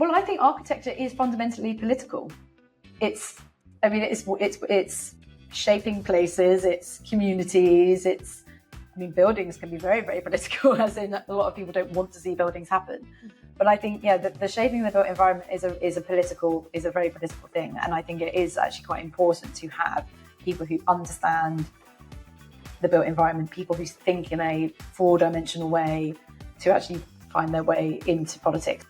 Well, I think architecture is fundamentally political. It's shaping places, it's communities, buildings can be very, very political, as in a lot of people don't want to see buildings happen. But I think, the shaping of the built environment is a very political thing. And I think it is actually quite important to have people who understand the built environment, people who think in a four-dimensional way to actually find their way into politics.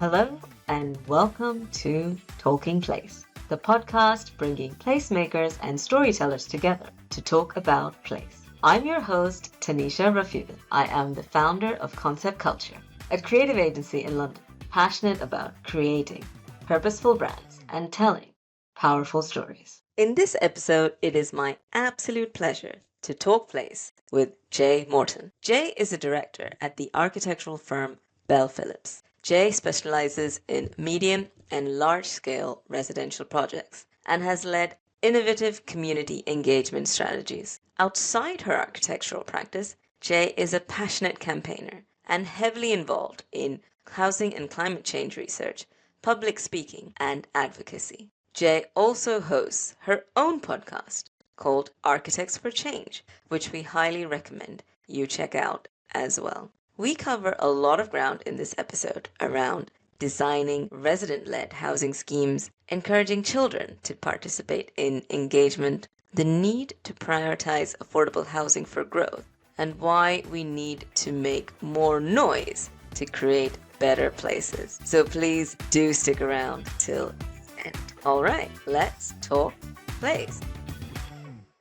Hello and welcome to Talking Place, the podcast bringing placemakers and storytellers together to talk about place. I'm your host, Tanisha Raffiuddin. I am the founder of Concept Culture, a creative agency in London, passionate about creating purposeful brands and telling powerful stories. In this episode, it is my absolute pleasure to talk place with Jay Morton. Jay is a director at the architectural firm Bell Phillips. Jay specializes in medium and large-scale residential projects and has led innovative community engagement strategies. Outside her architectural practice, Jay is a passionate campaigner and heavily involved in housing and climate change research, public speaking, and advocacy. Jay also hosts her own podcast called Architects for Change, which we highly recommend you check out as well. We cover a lot of ground in this episode around designing resident-led housing schemes, encouraging children to participate in engagement, the need to prioritize affordable housing for growth, and why we need to make more noise to create better places. So please do stick around till the end. All right, let's talk place.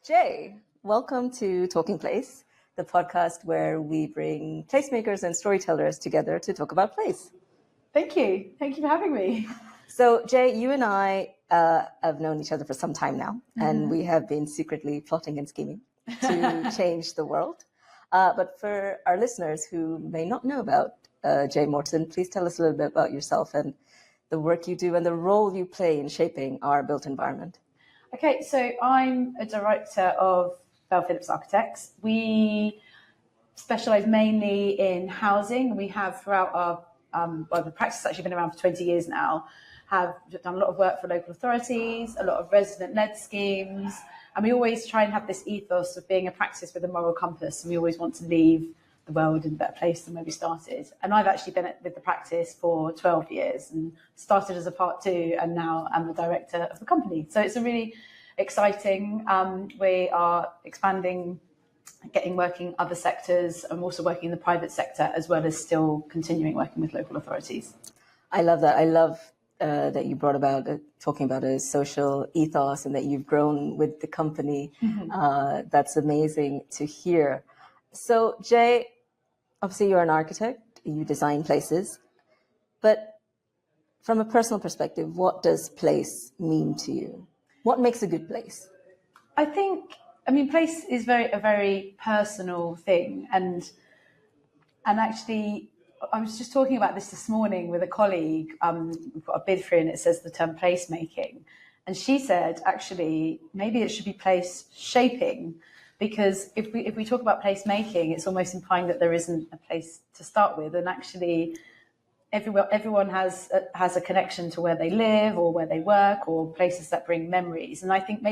Jay, welcome to Talking Place, the podcast where we bring placemakers and storytellers together to talk about place. Thank you. Thank you for having me. So, Jay, you and I have known each other for some time now, and we have been secretly plotting and scheming to change the world. But for our listeners who may not know about Jay Morton, please tell us a little bit about yourself and the work you do and the role you play in shaping our built environment. Okay, so I'm a director of Bell Phillips Architects. We specialise mainly in housing. We have throughout our, the practice has actually been around for 20 years now, have done a lot of work for local authorities, a lot of resident-led schemes, and we always try and have this ethos of being a practice with a moral compass, and we always want to leave the world in a better place than where we started. And I've actually been with the practice for 12 years and started as a part two, and now I'm the director of the company. So it's a really exciting. We are expanding, working other sectors. I'm also working in the private sector as well as still continuing working with local authorities. I love that. I love that you brought about talking about a social ethos and that you've grown with the company. That's amazing to hear. So, Jay, obviously you're an architect, you design places, but from a personal perspective, what does place mean to you? What makes a good place? I think, place is a very personal thing, and actually, I was just talking about this morning with a colleague. We've got a bid through, and it says the term placemaking, and she said, actually, maybe it should be place shaping. Because if we talk about placemaking, it's almost implying that there isn't a place to start with, and actually, everyone has a connection to where they live or where they work or places that bring memories. And I think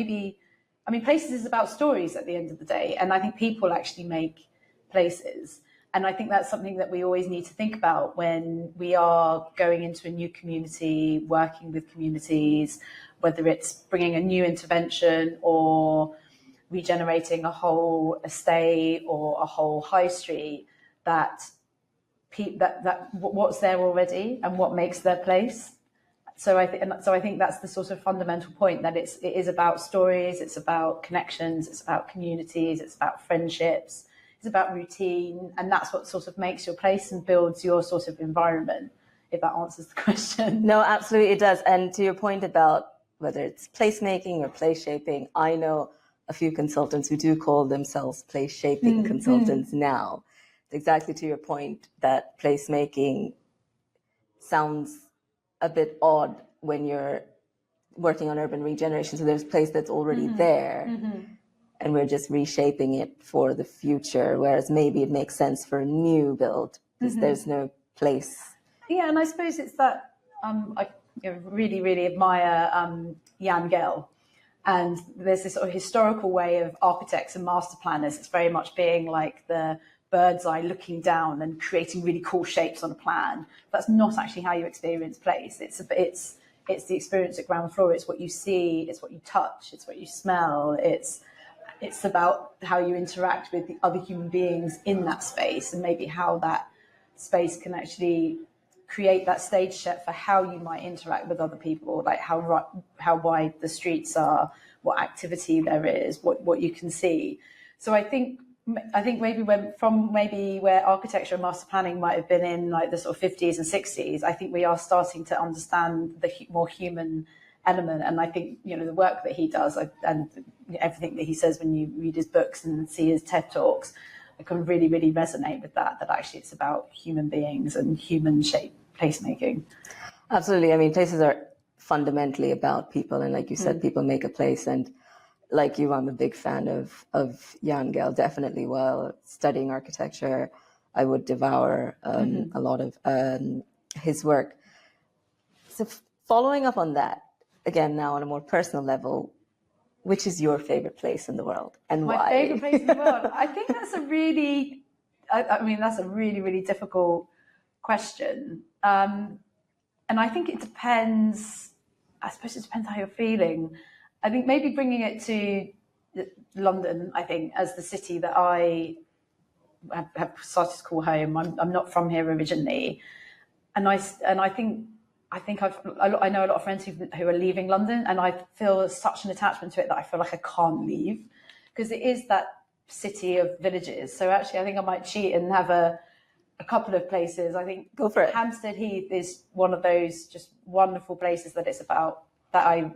places is about stories at the end of the day, and I think people actually make places. And I think that's something that we always need to think about when we are going into a new community, working with communities, whether it's bringing a new intervention or regenerating a whole estate or a whole high street, that what's there already and what makes their place. So I think that's the sort of fundamental point, that it is about stories, it's about connections, it's about communities, it's about friendships, it's about routine, and that's what sort of makes your place and builds your sort of environment, if that answers the question. No, absolutely it does. And to your point about whether it's placemaking or place shaping, I know a few consultants who do call themselves place shaping consultants now. Exactly to your point, that placemaking sounds a bit odd when you're working on urban regeneration. So there's a place that's already there, and we're just reshaping it for the future, whereas maybe it makes sense for a new build because there's no place Yeah, and I suppose it's that I really, really admire Jan Gehl. And there's this sort of historical way of architects and master planners. It's very much being like the bird's eye looking down and creating really cool shapes on a plan. That's not actually how you experience place. It's the experience at ground floor. It's what you see. It's what you touch. It's what you smell. It's about how you interact with the other human beings in that space, and maybe how that space can actually create that stage set for how you might interact with other people, like how wide the streets are, what activity there is, what you can see. So I think maybe where architecture and master planning might have been in like the sort of 50s and 60s, I think we are starting to understand the more human element. And I think, the work that he does and everything that he says when you read his books and see his TED Talks, I can really, really resonate with that actually it's about human beings and human shaped placemaking. Absolutely. I mean, places are fundamentally about people. And like you said, people make a place. And like you, I'm a big fan of Jan Gehl. Definitely while studying architecture, I would devour a lot of his work. So following up on that, again, now on a more personal level, which is your favorite place in the world and why? My favorite place in the world? I think that's a really, that's a really, really difficult question. And I think it depends, I suppose it depends how you're feeling. I think maybe bringing it to London, I think, as the city that I have started to call home. I'm not from here originally. And I think I know a lot of friends who are leaving London, and I feel such an attachment to it that I feel like I can't leave, because it is that city of villages. So actually, I think I might cheat and have a couple of places. I think go for it. Hampstead Heath is one of those just wonderful places that it's about, that I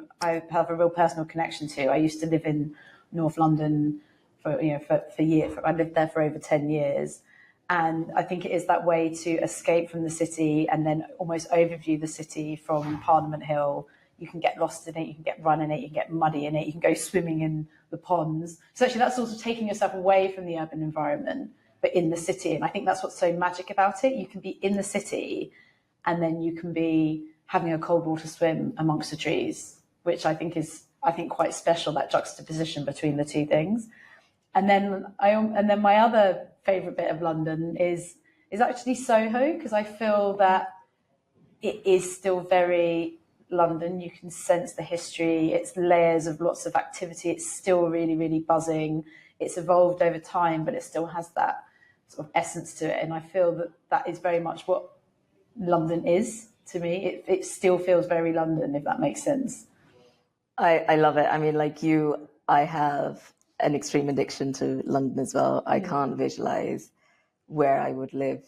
have a real personal connection to. I used to live in North London for years. I lived there for over 10 years. And I think it is that way to escape from the city and then almost overview the city from Parliament Hill. You can get lost in it, you can get run in it, you can get muddy in it, you can go swimming in the ponds. So actually that's also taking yourself away from the urban environment, but in the city. And I think that's what's so magic about it. You can be in the city and then you can be having a cold water swim amongst the trees, which I think is quite special, that juxtaposition between the two things. And then my other favourite bit of London is actually Soho, because I feel that it is still very London. You can sense the history. It's layers of lots of activity. It's still really, really buzzing. It's evolved over time, but it still has that sort of essence to it. And I feel that is very much what London is to me. It still feels very London, if that makes sense. I love it. I mean, like you, I have an extreme addiction to London as well. I can't visualize where I would live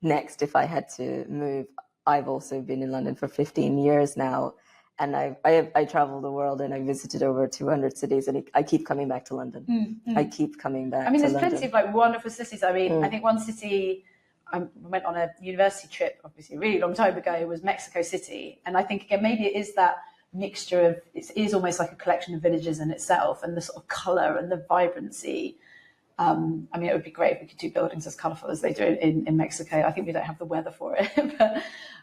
next if I had to move. I've also been in London for 15 years now, and I travel the world and I visited over 200 cities, and I keep coming back to London. I keep coming back. There's plenty of like wonderful cities. I think one city I went on a university trip, obviously a really long time ago, was Mexico City, and I think again maybe it is that mixture of, it is almost like a collection of villages in itself, and the sort of colour and the vibrancy. It would be great if we could do buildings as colourful as they do in Mexico. I think we don't have the weather for it,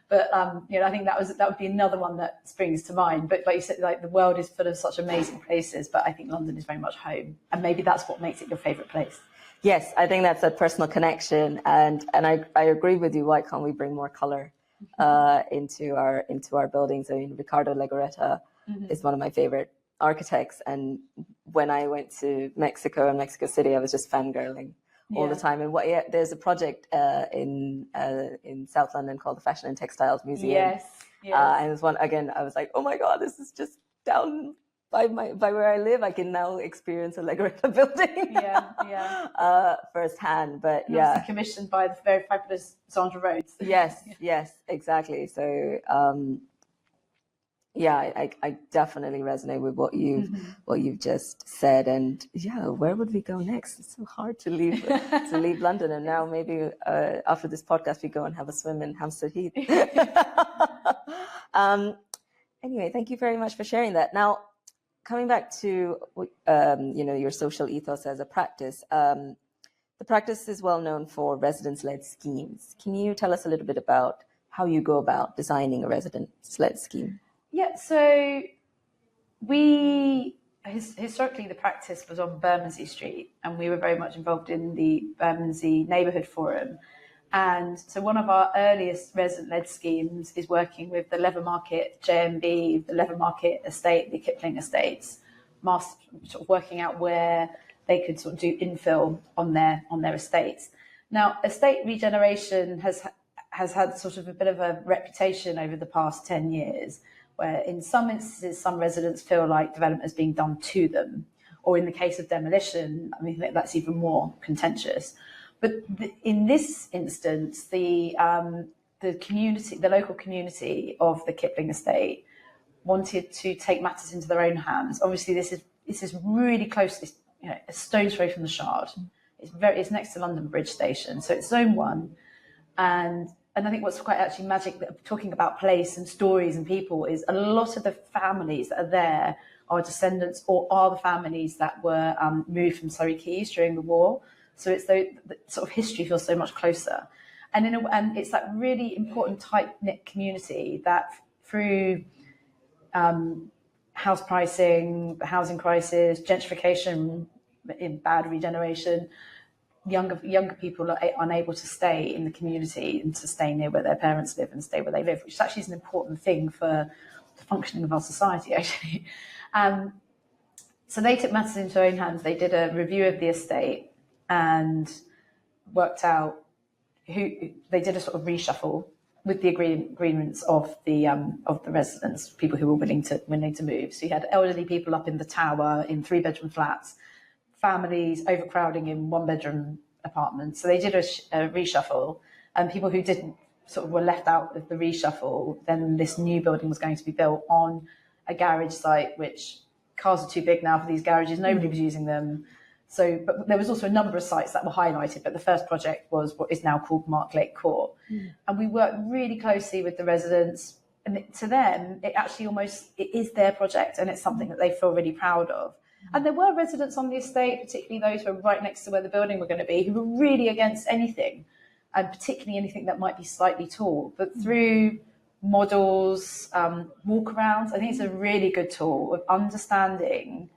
but I think that would be another one that springs to mind. But like you said, like the world is full of such amazing places, but I think London is very much home, and maybe that's what makes it your favourite place. Yes, I think that's a personal connection, and I agree with you. Why can't we bring more colour into our buildings? I mean, Ricardo Legarreta is one of my favorite architects, and when I went to Mexico and Mexico City, I was just fangirling all the time. And there's a project in South London called the Fashion and Textiles Museum. Yes. And it's one, again, I was like, oh my god, this is just down by where I live. I can now experience a Legarreta building firsthand. But and also commissioned by the very fabulous Sandra Rhodes. Yes, exactly. So I definitely resonate with what you've just said. And where would we go next? It's so hard to leave London. And now maybe after this podcast we go and have a swim in Hampstead Heath. Anyway, thank you very much for sharing that. Now, coming back to your social ethos as a practice, the practice is well known for residence-led schemes. Can you tell us a little bit about how you go about designing a residence-led scheme? Yeah, so we historically the practice was on Bermondsey Street, and we were very much involved in the Bermondsey Neighbourhood Forum. And so one of our earliest resident-led schemes is working with the Leather Market JMB, the Leather Market estate, the Kipling estates, sort of working out where they could sort of do infill on their estates. Now, estate regeneration has had sort of a bit of a reputation over the past 10 years, where in some instances, some residents feel like development is being done to them, or in the case of demolition, I mean, that's even more contentious. But in this instance, the community, the local community of the Kipling estate, wanted to take matters into their own hands. Obviously, this is really close, a stone's throw from the Shard. It's next to London Bridge Station, so it's Zone 1, and I think what's quite actually magic, talking about place and stories and people, is a lot of the families that are there are descendants or are the families that were moved from Surrey Quays during the war. So it's the sort of history feels so much closer, and it's that really important tight-knit community that through house pricing, housing crisis, gentrification, in bad regeneration, younger people are unable to stay in the community and to stay near where their parents live and stay where they live, which actually is an important thing for the functioning of our society, actually. So they took matters into their own hands. They did a review of the estate and worked out they did a sort of reshuffle with the agreements of the residents, people who were willing to move. So you had elderly people up in the tower in 3-bedroom flats, families overcrowding in 1-bedroom apartments. So they did a reshuffle, and people who didn't sort of were left out of the reshuffle. Then this new building was going to be built on a garage site, which cars are too big now for these garages. Nobody was using them. So, but there was also a number of sites that were highlighted, but the first project was what is now called Marklake Court. And we worked really closely with the residents, and to them, it is their project, and it's something that they feel really proud of. And there were residents on the estate, particularly those who were right next to where the building were going to be, who were really against anything, and particularly anything that might be slightly tall. But through models, walkarounds, I think it's a really good tool of understanding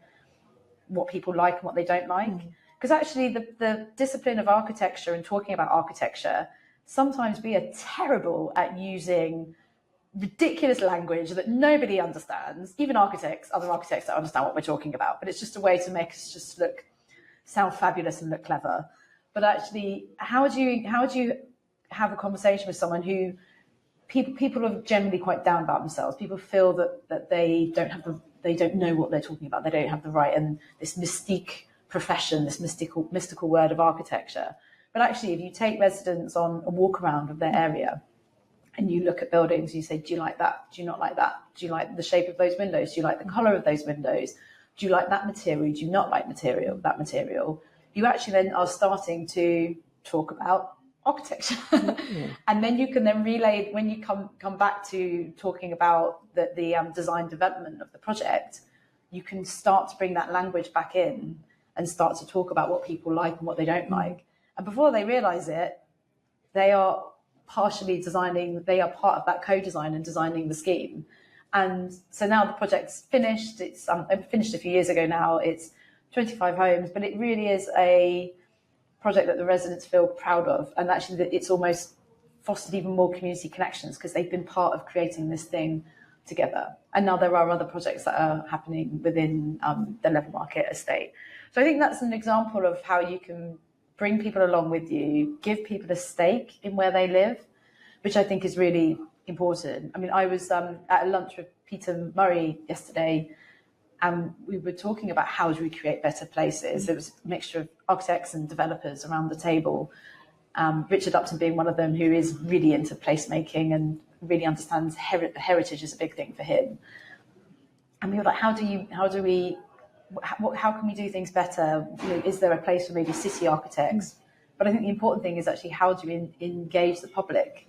what people like and what they don't like. Because actually the discipline of architecture and talking about architecture, sometimes we are terrible at using ridiculous language that nobody understands, even other architects that understand what we're talking about, but it's just a way to make us just sound fabulous and look clever. But actually, how do you have a conversation with someone who people are generally quite down about themselves? People feel that they don't know what they're talking about, they don't have the right, and this mystique profession, this mystical word of architecture. But actually, if you take residents on a walk around of their area, and you look at buildings, you say, do you like that? Do you not like that? Do you like the shape of those windows? Do you like the colour of those windows? Do you like that material? Do you not like that material? You actually then are starting to talk about architecture. And then you can then relay, when you come back to talking about the design development of the project, you can start to bring that language back in and start to talk about what people like and what they don't like. And before they realise it, they are partially designing, they are part of that co-design and designing the scheme. And so now the project's finished. It's finished a few years ago now. It's 25 homes, but it really is a project that the residents feel proud of. And actually it's almost fostered even more community connections because they've been part of creating this thing together. And now there are other projects that are happening within the Leather Market estate. So I think that's an example of how you can bring people along with you, give people a stake in where they live, which I think is really important. I mean, I was at a lunch with Peter Murray yesterday, and we were talking about how do we create better places. There was a mixture of architects and developers around the table. Richard Upton being one of them, who is really into placemaking and really understands heritage is a big thing for him. And we were like, how can we do things better? You know, is there a place for maybe city architects? But I think the important thing is actually how do we engage the public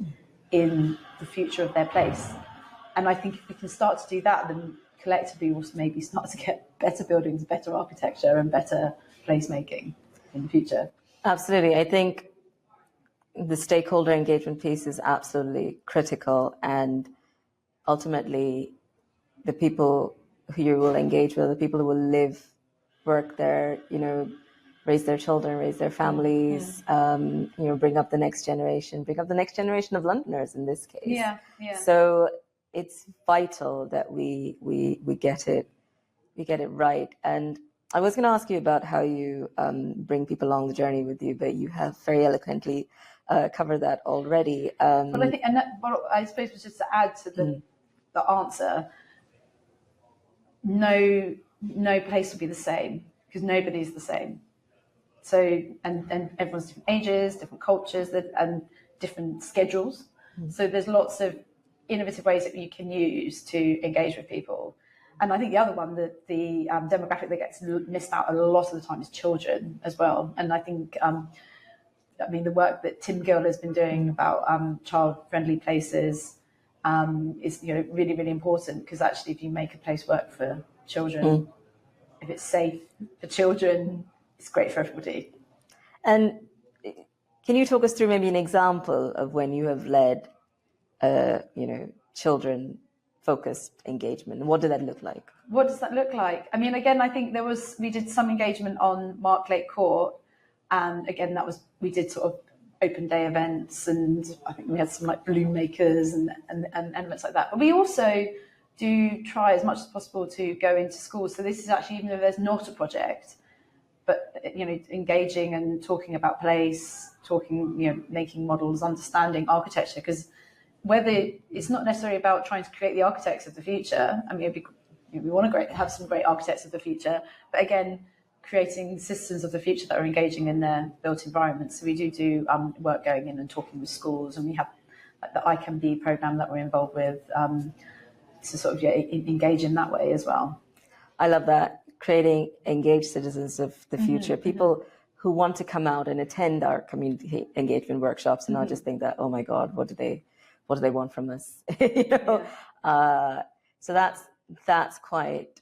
in the future of their place? And I think if we can start to do that, then collectively we'll maybe start to get better buildings, better architecture and better placemaking in the future. Absolutely. I think the stakeholder engagement piece is absolutely critical, and ultimately the people who you will engage with, the people who will live, work there, raise their children, raise their families, bring up the next generation of Londoners in this case. Yeah. So it's vital that we get it right. And I was going to ask you about how you bring people along the journey with you, but you have very eloquently covered that already. Well, I think, I suppose was just to add to the answer. No place will be the same because nobody's the same. So, and everyone's different ages, different cultures, and different schedules. So there's lots of innovative ways that you can use to engage with people. And I think the other one, the demographic that gets missed out a lot of the time is children as well. And I think, the work that Tim Gill has been doing about child-friendly places is really, really important, because actually if you make a place work for children, if it's safe for children, it's great for everybody. And can you talk us through maybe an example of when you have led, children-focused engagement? What did that look like? What does that look like? I mean, again, I think we did some engagement on Marklake Court, and again, we did sort of open day events, and I think we had some like balloon makers and elements like that. But we also do try as much as possible to go into schools. So this is actually, even though there's not a project, but engaging and talking about place, making models, understanding architecture, because whether it's not necessarily about trying to create the architects of the future. I mean, we want to have some great architects of the future, but again, creating systems of the future that are engaging in their built environments. So we do work going in and talking with schools, and we have like the I Can Be program that we're involved with to sort of engage in that way as well. I love that. Creating engaged citizens of the future, people who want to come out and attend our community engagement workshops and not just think that, oh my God, what do they want from us? So that's quite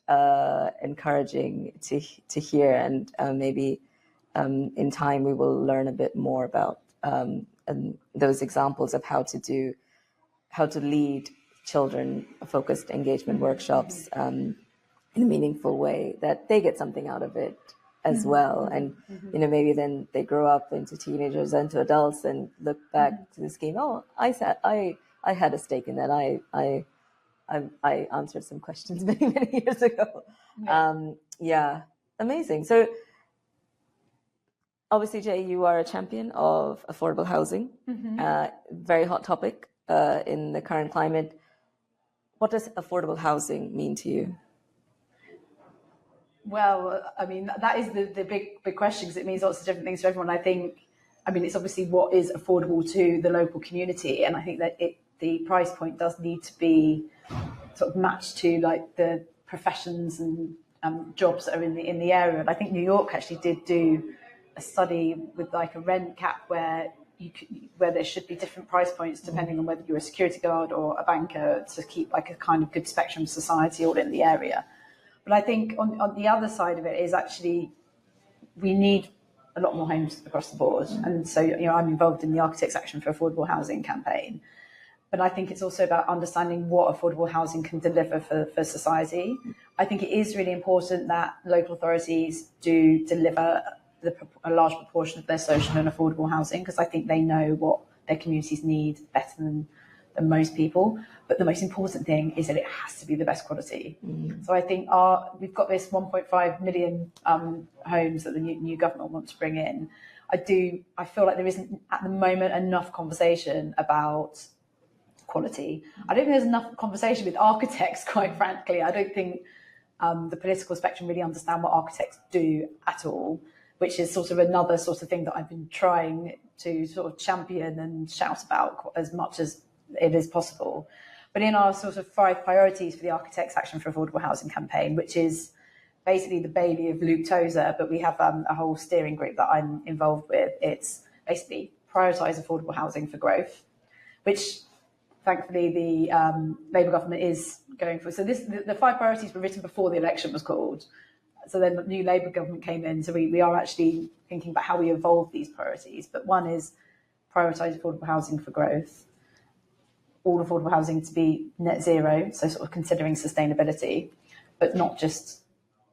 encouraging to hear, and maybe in time we will learn a bit more about those examples of how to lead children-focused engagement workshops in a meaningful way, that they get something out of it as well. And, maybe then they grow up into teenagers and to adults and look back to the scheme. Oh, I had a stake in that. I answered some questions many, many years ago. Amazing. So obviously, Jay, you are a champion of affordable housing, very hot topic in the current climate. What does affordable housing mean to you? Well, I mean, that is the big question, because it means lots of different things to everyone. I think, it's obviously what is affordable to the local community. And I think that the price point does need to be sort of matched to like the professions and jobs that are in the area. And I think New York actually did do a study with like a rent cap where there should be different price points depending on whether you're a security guard or a banker, to keep like a kind of good spectrum of society all in the area. But I think on the other side of it is actually we need a lot more homes across the board. And so, I'm involved in the Architects Action for Affordable Housing campaign. But I think it's also about understanding what affordable housing can deliver for society. I think it is really important that local authorities do deliver a large proportion of their social and affordable housing, because I think they know what their communities need better than most people. But the most important thing is that it has to be the best quality. So I think we've got this 1.5 million homes that the new government wants to bring in. I feel like there isn't at the moment enough conversation about quality. I don't think there's enough conversation with architects, quite frankly. I don't think the political spectrum really understand what architects do at all, which is sort of another sort of thing that I've been trying to sort of champion and shout about as much as it is possible. But in our sort of 5 priorities for the Architects Action for Affordable Housing campaign, which is basically the baby of Luke Tozer, but we have a whole steering group that I'm involved with. It's basically prioritise affordable housing for growth, which thankfully the Labour government is going for. So the 5 priorities were written before the election was called. So then the new Labour government came in. So we are actually thinking about how we evolve these priorities. But one is prioritise affordable housing for growth, all affordable housing to be net zero, so sort of considering sustainability, but not just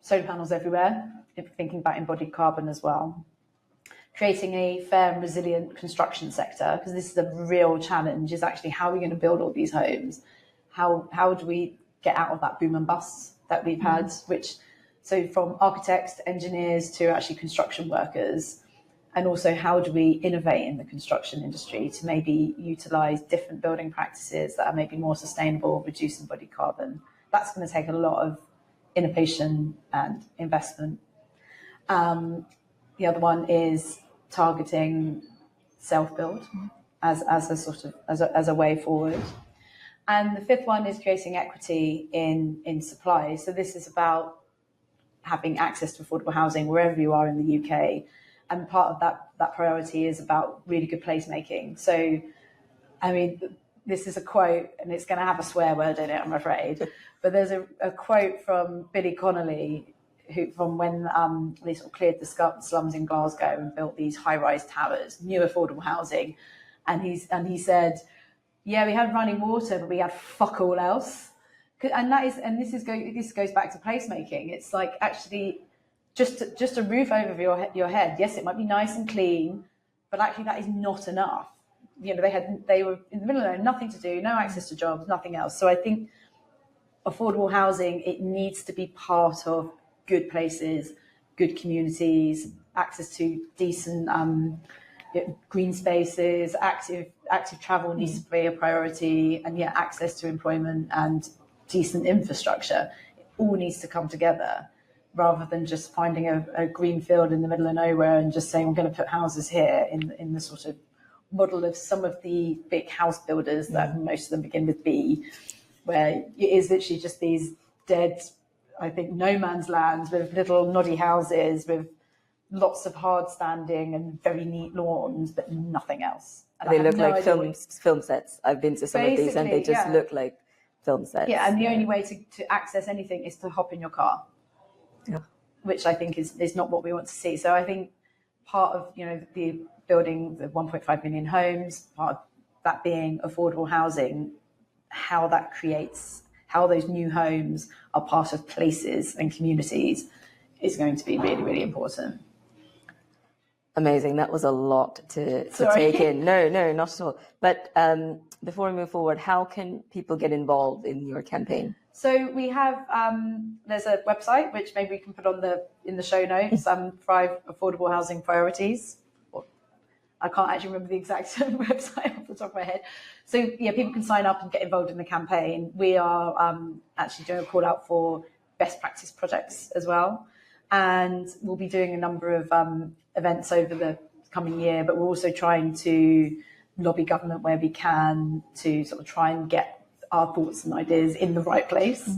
solar panels everywhere, thinking about embodied carbon as well. Creating a fair and resilient construction sector, because this is a real challenge, is actually how are we going to build all these homes? How do we get out of that boom and bust that we've had, so from architects to engineers to actually construction workers, and also how do we innovate in the construction industry to maybe utilise different building practices that are maybe more sustainable, reduce embodied carbon. That's going to take a lot of innovation and investment. The other one is targeting self-build as a way forward. And the fifth one is creating equity in supply. So this is about having access to affordable housing wherever you are in the UK. And part of that priority is about really good placemaking. So, I mean, this is a quote, and it's going to have a swear word in it, I'm afraid. But there's a quote from Billy Connolly, from when they sort of cleared the slums in Glasgow and built these high-rise towers, new affordable housing. And he said, yeah, we had running water, but we had fuck all else. And this goes back to placemaking. It's like actually just a roof over your head. Yes, it might be nice and clean, but actually that is not enough. You know, they were in the middle of nowhere, nothing to do, no access to jobs, nothing else. So I think affordable housing, it needs to be part of good places, good communities, access to decent green spaces, active travel needs to be a priority, and yet access to employment and decent infrastructure. It all needs to come together, rather than just finding a green field in the middle of nowhere and just saying, we're going to put houses here in the sort of model of some of the big house builders that most of them begin with B, where it is literally just these dead, I think, no man's lands with little noddy houses with lots of hard standing and very neat lawns, but nothing else. And they look like film sets. I've been to some of these and they just look like film sets. Yeah, and the only way to access anything is to hop in your car. Yeah. Which I think is not what we want to see. So I think part of, you know, the building the 1.5 million homes, part of that being affordable housing, how that creates, how those new homes are part of places and communities is going to be really, really important. Amazing. That was a lot to take in. No, not at all. But before we move forward, how can people get involved in your campaign? So we have, there's a website, which maybe we can put in the show notes, 5 affordable housing priorities. I can't actually remember the exact website off the top of my head. So yeah, people can sign up and get involved in the campaign. We are actually doing a call out for best practice projects as well. And we'll be doing a number of events over the coming year, but we're also trying to lobby government where we can to sort of try and get our thoughts and ideas in the right place.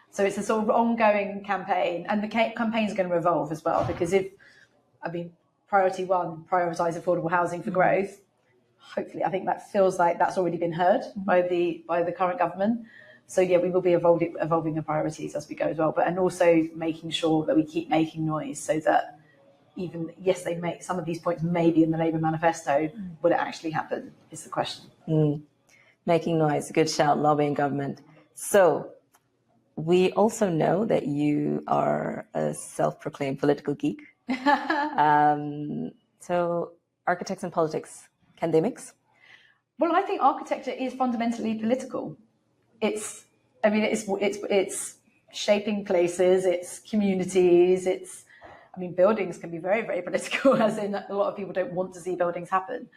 So it's a sort of ongoing campaign, and the campaign is going to evolve as well, because priority one, prioritise affordable housing for growth. Hopefully, I think that feels like that's already been heard by the current government. So yeah, we will be evolving the priorities as we go as well, and also making sure that we keep making noise, so that even, yes, they make some of these points maybe in the Labour manifesto, will it actually happen is the question. Making noise, good shout, lobbying government. So we also know that you are a self-proclaimed political geek. So architects and politics, can they mix? Well, I think architecture is fundamentally political. It's shaping places, it's communities, buildings can be very, very political, as in a lot of people don't want to see buildings happen.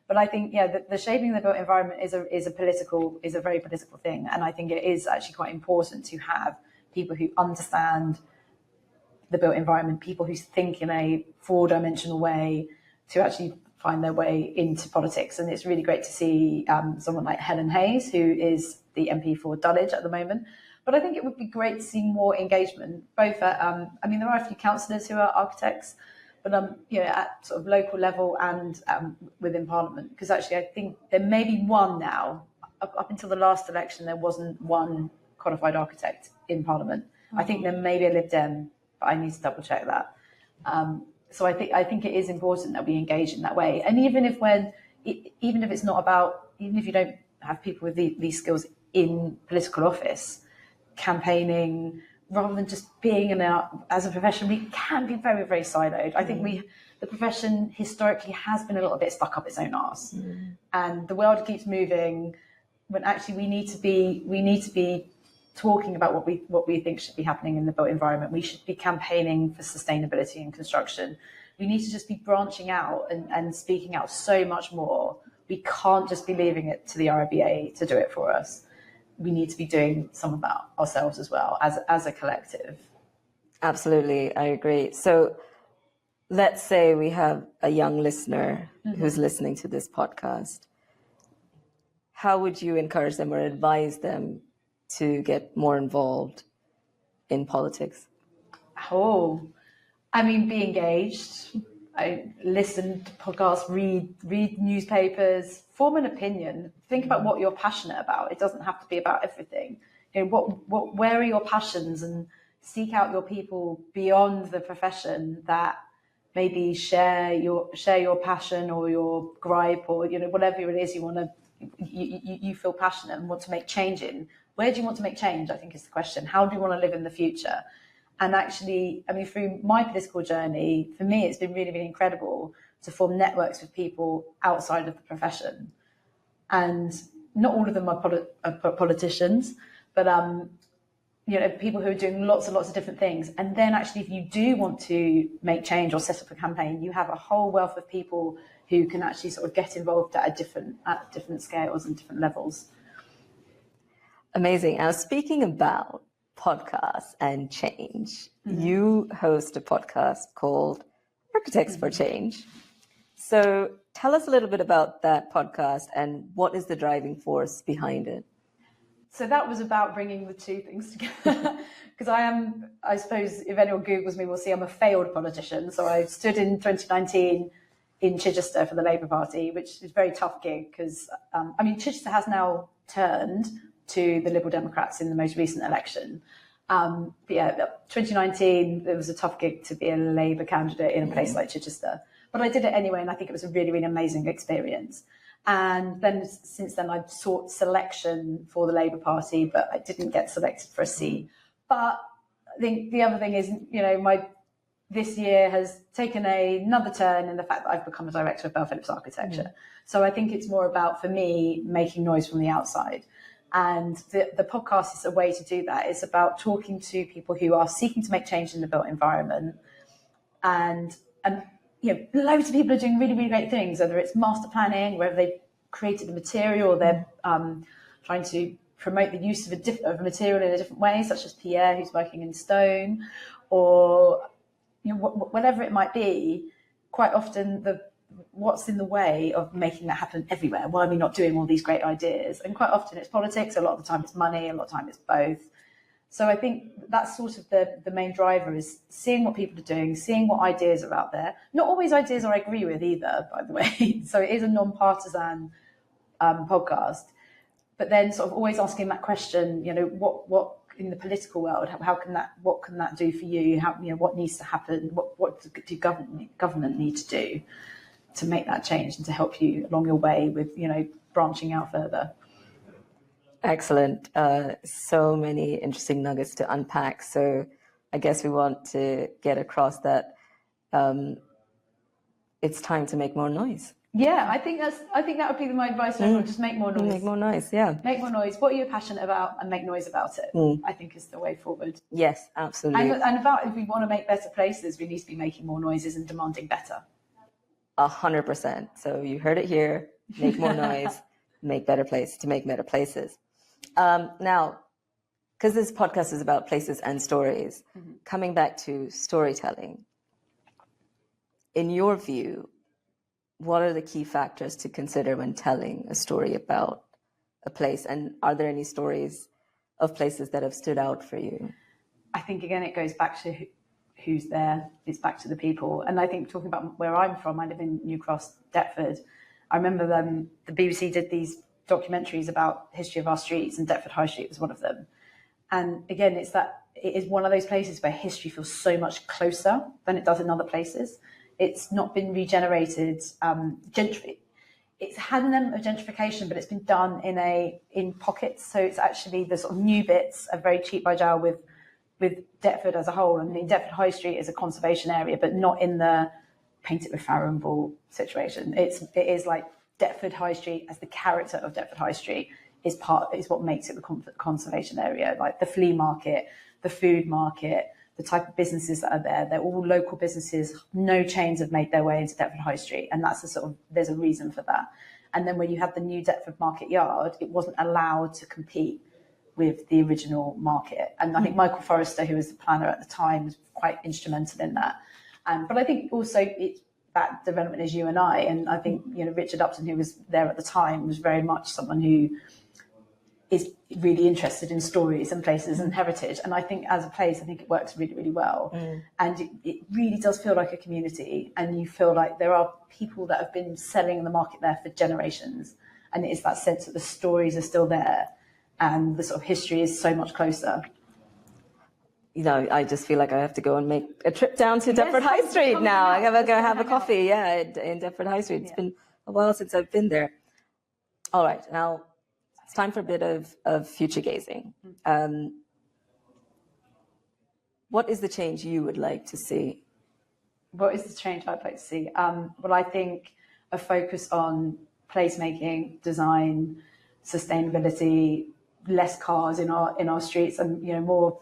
But I think, the shaping of the built environment is a very political thing. And I think it is actually quite important to have people who understand the built environment, people who think in a 4-dimensional way, to actually find their way into politics. And it's really great to see someone like Helen Hayes, who is the MP for Dulwich at the moment. But I think it would be great to see more engagement, both at, there are a few councillors who are architects, but at sort of local level and within Parliament. Because actually, I think there may be one now. Up until the last election, there wasn't one qualified architect in Parliament. I think there may be a Lib Dem, but I need to double check that. So I think it is important that we engage in that way. And even if when even if it's not about, even if you don't have people with these skills in political office, campaigning, rather than just being as a profession, we can be very, very siloed. I think the profession historically has been a little bit stuck up its own arse, and the world keeps moving. When actually we need to be talking about what we think should be happening in the built environment. We should be campaigning for sustainability in construction. We need to just be branching out and speaking out so much more. We can't just be leaving it to the RIBA to do it for us. We need to be doing some of that ourselves as well as a collective. Absolutely, I agree. So let's say we have a young listener who's listening to this podcast. How would you encourage them or advise them to get more involved in politics? Oh, I mean, be engaged. I listen to podcasts, read newspapers, form an opinion. Think about what you're passionate about. It doesn't have to be about everything. Where are your passions, and seek out your people beyond the profession that maybe share your passion or your gripe, or whatever it is you feel passionate and want to make change in. Where do you want to make change? I think is the question. How do you want to live in the future? And actually, I mean, through my political journey, for me, it's been really, really incredible to form networks with people outside of the profession. And not all of them are politicians, but people who are doing lots and lots of different things. And then actually, if you do want to make change or set up a campaign, you have a whole wealth of people who can actually sort of get involved at different scales and different levels. Amazing. Now, speaking about podcasts and change, you host a podcast called Architects for Change. So tell us a little bit about that podcast and what is the driving force behind it? So that was about bringing the two things together. Because I suppose if anyone Googles me, will see I'm a failed politician. So I stood in 2019 in Chichester for the Labour Party, which is a very tough gig because, Chichester has now turned to the Liberal Democrats in the most recent election. But yeah, 2019, it was a tough gig to be a Labour candidate in a place like Chichester. But I did it anyway, and I think it was a really, really amazing experience. And then since then, I've sought selection for the Labour Party, but I didn't get selected for a seat. But I think the other thing is, this year has taken another turn in the fact that I've become a director of Bell Phillips Architecture. So I think it's more about, for me, making noise from the outside. And the podcast is a way to do that. It's about talking to people who are seeking to make change in the built environment. And loads of people are doing really, really great things, whether it's master planning, whether they've created the material, or they're trying to promote the use of a material in a different way, such as Pierre, who's working in stone, or whatever it might be. Quite often, what's in the way of making that happen everywhere? Why are we not doing all these great ideas? And quite often it's politics, a lot of the time it's money, a lot of the time it's both. So I think that's sort of the main driver, is seeing what people are doing, seeing what ideas are out there. Not always ideas I agree with either, by the way. So it is a non-partisan podcast. But then sort of always asking that question, what in the political world, what can that do for you? What needs to happen? What do government need to do to make that change and to help you along your way with, branching out further? Excellent. So many interesting nuggets to unpack. So I guess we want to get across that it's time to make more noise. Yeah, I think that would be my advice to everyone. Just make more noise. Make more noise, yeah. Make more noise. What are you passionate about, and make noise about it. I think is the way forward. Yes, absolutely. And about, if we want to make better places, we need to be making more noises and demanding better. 100%. So you heard it here. Make more noise, make better places. Now, because this podcast is about places and stories, coming back to storytelling, in your view, what are the key factors to consider when telling a story about a place? And are there any stories of places that have stood out for you? I think, again, it goes back to who's there. It's back to the people. And I think, talking about where I'm from, I live in New Cross, Deptford. I remember the BBC did these documentaries about history of our streets, and Deptford High Street was one of them. And again, it is one of those places where history feels so much closer than it does in other places. It's not been regenerated. it's had an element of gentrification, but it's been done in pockets. So it's actually the sort of new bits are very cheap by jowl with Deptford as a whole. I mean, Deptford High Street is a conservation area, but not in the paint it with Farrow and Ball situation. It is like Deptford High Street as the character of Deptford High Street is what makes it the conservation area. Like the flea market, the food market, the type of businesses that are there. They're all local businesses. No chains have made their way into Deptford High Street. And that's there's a reason for that. And then when you had the new Deptford Market Yard, it wasn't allowed to compete with the original market. And I think Michael Forrester, who was the planner at the time, was quite instrumental in that. But I think also it's that development is you and I. And I think, Richard Upton, who was there at the time, was very much someone who is really interested in stories and places and heritage. And I think as a place, I think it works really, really well. And it really does feel like a community. And you feel like there are people that have been selling in the market there for generations. And it is that sense that the stories are still there and the sort of history is so much closer. I just feel like I have to go and make a trip down to Deptford High Street now. I gotta go have a coffee, in Deptford High Street. It's been a while since I've been there. All right, now it's time for a bit of future gazing. What is the change you would like to see? What is the change I'd like to see? Well, I think a focus on placemaking, design, sustainability, less cars in our streets, and more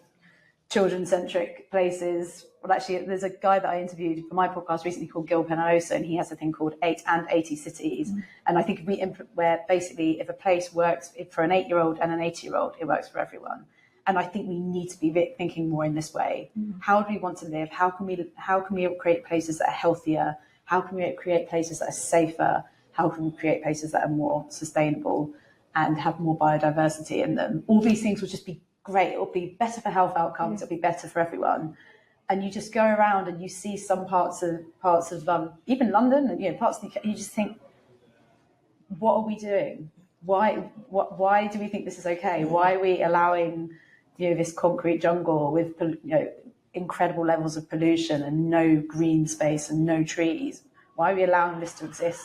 children-centric places. Well, actually, there's a guy that I interviewed for my podcast recently called Gil Penalosa, and he has a thing called 8 and 80 cities. And I think where basically if a place works for an 8-year-old and an 80-year-old, it works for everyone. And I think we need to be thinking more in this way. How do we want to live? How can we create places that are healthier? How can we create places that are safer? How can we create places that are more sustainable and have more biodiversity in them? All these things will just be great. It'll be better for health outcomes. It'll be better for everyone. And you just go around and you see some parts of even London and parts of you just think, what are we doing? Why do we think this is okay? Why are we allowing this concrete jungle with incredible levels of pollution and no green space and no trees? Why are we allowing this to exist?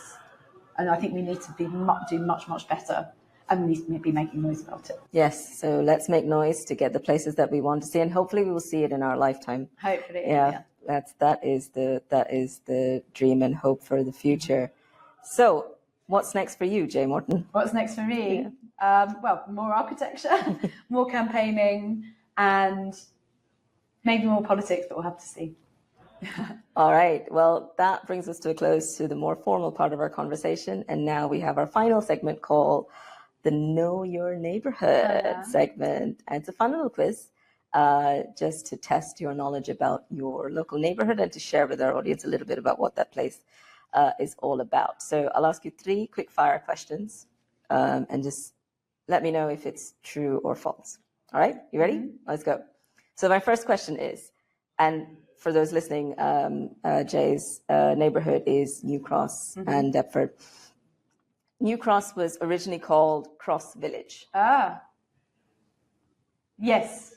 And I think we need to do much better. And we need to be making noise about it. Yes, so let's make noise to get the places that we want to see, and hopefully we will see it in our lifetime. Hopefully, that is the dream and hope for the future. So, what's next for you, Jay Morton? What's next for me? Well, more architecture, more campaigning, and maybe more politics, but we'll have to see. All right. Well, that brings us to a close to the more formal part of our conversation, and now we have our final segment called the Know Your Neighborhood segment. And it's a fun little quiz just to test your knowledge about your local neighborhood and to share with our audience a little bit about what that place is all about. So I'll ask you 3 quick fire questions and just let me know if it's true or false. All right, you ready? Let's go. So my first question is, and for those listening, Jay's neighborhood is New Cross and Deptford. New Cross was originally called Cross Village. Yes.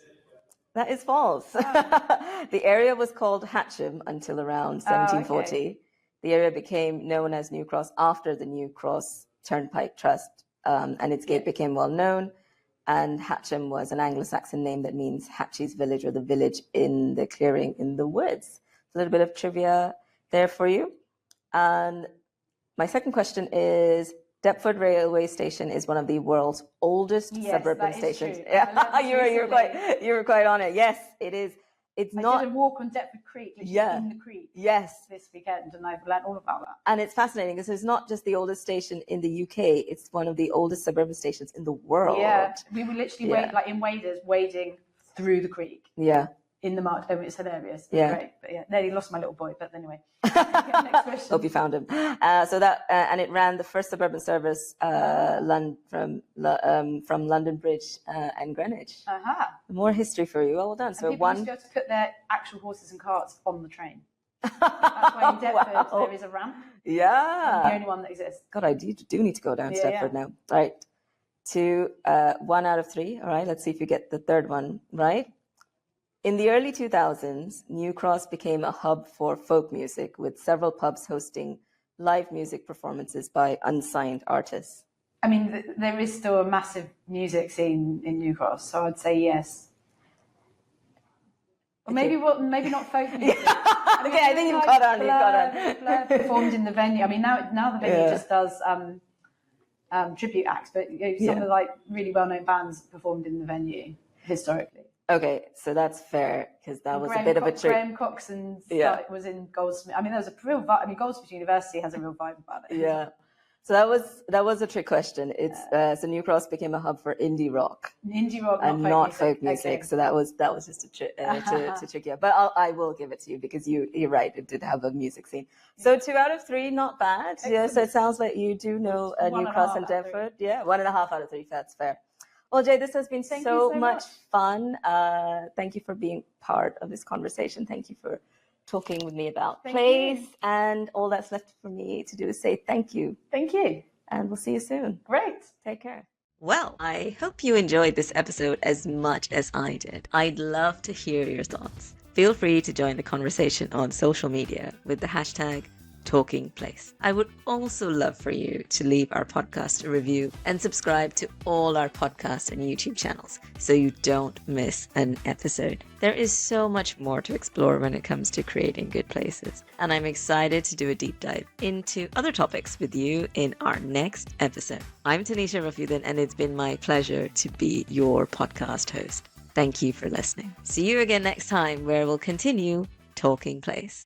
That is false. The area was called Hatcham until around 1740. Okay. The area became known as New Cross after the New Cross Turnpike Trust, and its gate became well known. And Hatcham was an Anglo-Saxon name that means Hatchie's village, or the village in the clearing in the woods. A little bit of trivia there for you. And my second question is, Deptford Railway Station is one of the world's oldest suburban stations. Yeah, you were quite on it. Yes, it is. It's not. I did a walk on Deptford Creek, in the creek. Yes, this weekend, and I've learned all about that. And it's fascinating because it's not just the oldest station in the UK; it's one of the oldest suburban stations in the world. Yeah, we were literally wading through the creek. Yeah. In the mark, it's hilarious. Great. But nearly lost my little boy, but anyway. Next question. Hope you found him. And it ran the first suburban service from London Bridge and Greenwich. More history for you. Well done. So people used to be able to put their actual horses and carts on the train. That's why in Deptford there is a ramp. Yeah. The only one that exists. God, I do need to go down to Deptford now. All right. 1 out of 3. All right. Let's see if you get the third one right. In the early 2000s, New Cross became a hub for folk music, with several pubs hosting live music performances by unsigned artists? I mean, there is still a massive music scene in New Cross, so I'd say yes. Or maybe not folk music. Okay, I think you've got on. Blur performed in the venue. I mean, now the venue just does tribute acts, but some of the like really well-known bands performed in the venue historically. Okay, so that's fair because that was a bit of a trick. Graham Coxon was in Goldsmith. I mean, there was a real vibe. I mean, Goldsmith University has a real vibe about it. Yeah. So that was a trick question. It's so New Cross became a hub for indie rock, and not folk music. Okay. So that was just to trick you. But I will give it to you because you're right. It did have a music scene. So 2 out of 3, not bad. Excellent. Yeah. So it sounds like you do know New Cross and Deptford. Yeah, 1.5 out of 3. That's fair. Well, Jay, this has been so much fun. Thank you for being part of this conversation. Thank you for talking with me about place, and all that's left for me to do is say thank you. Thank you. And we'll see you soon. Great. Take care. Well, I hope you enjoyed this episode as much as I did. I'd love to hear your thoughts. Feel free to join the conversation on social media with the hashtag #TalkingPlace. I would also love for you to leave our podcast a review and subscribe to all our podcast and YouTube channels so you don't miss an episode. There is so much more to explore when it comes to creating good places, and I'm excited to do a deep dive into other topics with you in our next episode. I'm Tanisha Raffiuddin, and it's been my pleasure to be your podcast host. Thank you for listening. See you again next time, where we'll continue Talking Place.